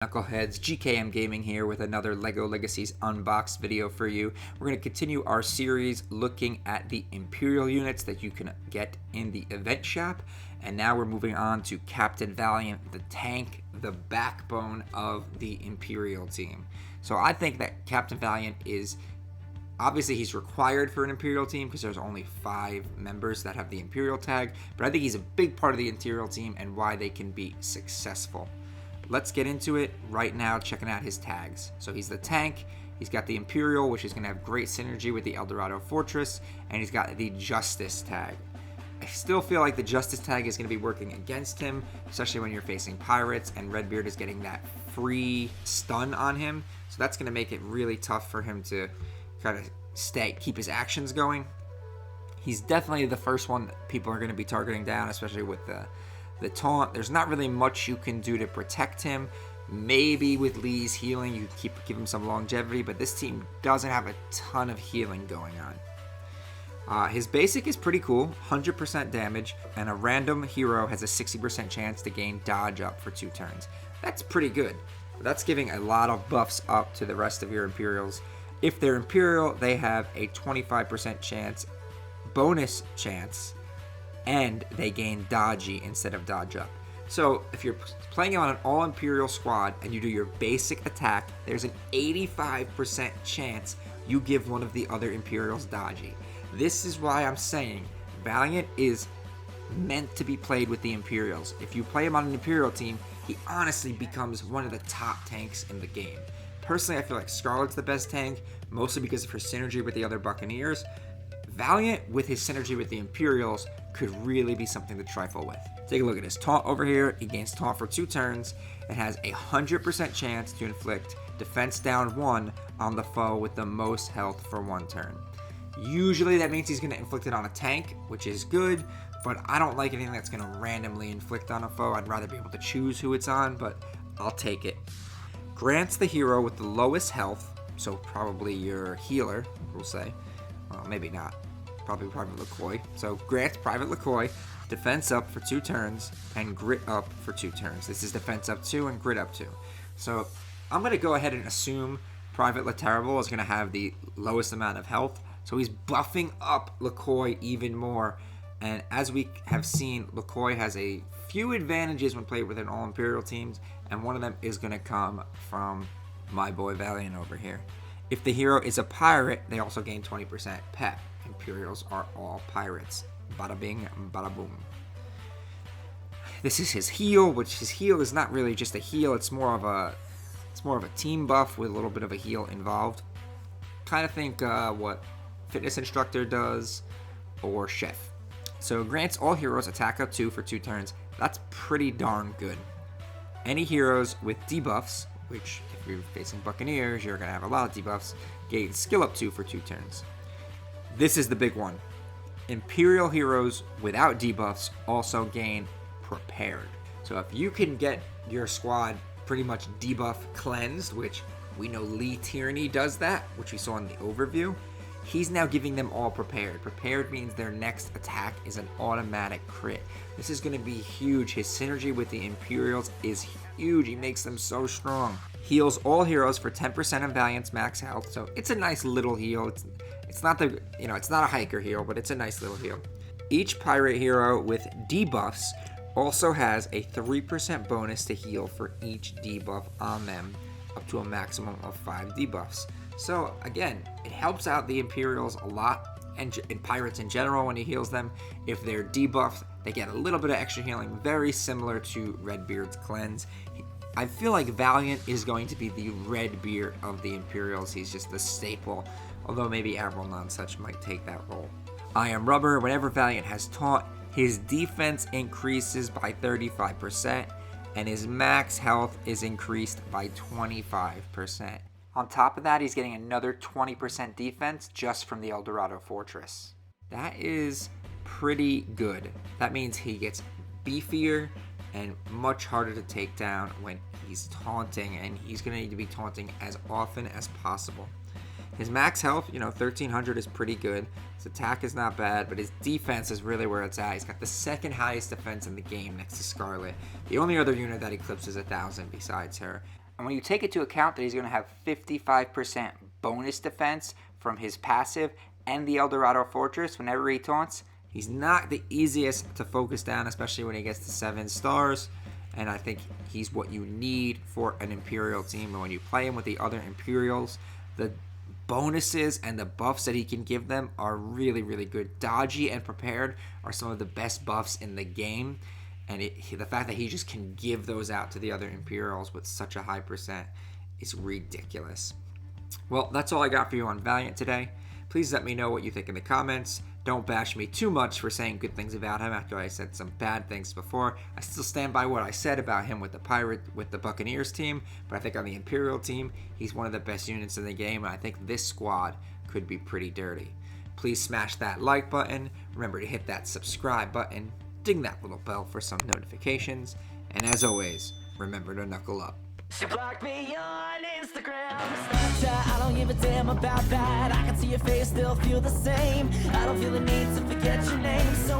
Knuckleheads, GKM Gaming here with another LEGO Legacies Unboxed video for you. We're going to continue our series looking at the Imperial units that you can get in the event shop. And now we're moving on to Captain Valiant, the tank, the backbone of the Imperial team. So I think that Captain Valiant is, obviously he's required for an Imperial team because there's only 5 members that have the Imperial tag. But I think he's a big part of the Imperial team and why they can be successful. Let's get into it right now, checking out his tags. So he's the tank, he's got the Imperial, which is going to have great synergy with the Eldorado Fortress, and he's got the Justice tag. I still feel like the Justice tag is going to be working against him, especially when you're facing pirates, and Redbeard is getting that free stun on him. So that's going to make it really tough for him to kind of keep his actions going. He's definitely the first one that people are going to be targeting down, especially with the taunt. There's not really much you can do to protect him. Maybe with Lee's healing, you give him some longevity, but this team doesn't have a ton of healing going on. His basic is pretty cool, 100% damage, and a random hero has a 60% chance to gain dodge up for 2 turns. That's pretty good. That's giving a lot of buffs up to the rest of your Imperials. If they're Imperial, they have a 25% bonus chance, and they gain dodgy instead of dodge up. So if you're playing on an all Imperial squad and you do your basic attack, there's an 85% chance you give one of the other Imperials dodgy. This is why I'm saying Valiant is meant to be played with the Imperials. If you play him on an Imperial team, he honestly becomes one of the top tanks in the game. Personally, I feel like Scarlet's the best tank, mostly because of her synergy with the other Buccaneers. Valiant, with his synergy with the Imperials, could really be something to trifle with. Take a look at his taunt over here. He gains taunt for 2 turns and has a 100% chance to inflict defense down 1 on the foe with the most health for 1 turn. Usually that means he's going to inflict it on a tank, which is good, but I don't like anything that's going to randomly inflict on a foe. I'd rather be able to choose who it's on, but I'll take it. Grants the hero with the lowest health, so probably your healer, we'll say. Well, maybe not. Probably Private LaCoy. So grants Private LaCoy defense up for 2 turns and grit up for 2 turns. This is defense up 2 and grit up 2. So I'm going to go ahead and assume Private LaTerrible is going to have the lowest amount of health. So he's buffing up LaCoy even more. And as we have seen, LaCoy has a few advantages when played within all Imperial teams. And one of them is going to come from my boy Valiant over here. If the hero is a pirate, they also gain 20% pep. Imperials are all pirates. Bada bing, bada boom. This is his heal, which his heal is not really just a heal. It's more of a team buff with a little bit of a heal involved. Kind of think what Fitness Instructor does or Chef. So grants all heroes attack up 2 for 2 turns. That's pretty darn good. Any heroes with debuffs, which if you're facing Buccaneers, you're going to have a lot of debuffs, gain skill up 2 for 2 turns. This is the big one. Imperial heroes without debuffs also gain prepared. So if you can get your squad pretty much debuff cleansed, which we know Lee Tierney does that, which we saw in the overview, he's now giving them all prepared. Prepared means their next attack is an automatic crit. This is going to be huge. His synergy with the Imperials is huge. He makes them so strong. Heals all heroes for 10% of Valiant's max health, so it's a nice little heal. It's not it's not a hiker heal, but it's a nice little heal. Each pirate hero with debuffs also has a 3% bonus to heal for each debuff on them, up to a maximum of 5 debuffs. So again, it helps out the Imperials a lot, and pirates in general when he heals them. If they're debuffed, they get a little bit of extra healing, very similar to Redbeard's cleanse. I feel like Valiant is going to be the Redbeard of the Imperials. He's just the staple, although maybe Admiral Nonsuch might take that role. I am Rubber. Whenever Valiant has taunt, his defense increases by 35%, and his max health is increased by 25%. On top of that, he's getting another 20% defense just from the Eldorado Fortress. That is pretty good. That means he gets beefier and much harder to take down when he's taunting, and he's going to need to be taunting as often as possible. His max health, 1300 is pretty good. His attack is not bad, but his defense is really where it's at. He's got the second highest defense in the game next to Scarlet. The only other unit that eclipses 1,000 besides her. And when you take into account that he's going to have 55% bonus defense from his passive and the Eldorado Fortress whenever he taunts, he's not the easiest to focus down, especially when he gets to 7 stars. And I think he's what you need for an Imperial team. And when you play him with the other Imperials, the bonuses and the buffs that he can give them are really, really good. Dodgy and Prepared are some of the best buffs in the game. And the fact that he just can give those out to the other Imperials with such a high percent is ridiculous. Well, that's all I got for you on Valiant today. Please let me know what you think in the comments. Don't bash me too much for saying good things about him after I said some bad things before. I still stand by what I said about him with the Buccaneers team, but I think on the Imperial team, he's one of the best units in the game, and I think this squad could be pretty dirty. Please smash that like button. Remember to hit that subscribe button. Ding that little bell for some notifications. And as always, remember to knuckle up. She blocked me on Instagram. I don't give a damn about that. I can see your face, still feel the same. I don't feel the need to forget your name. So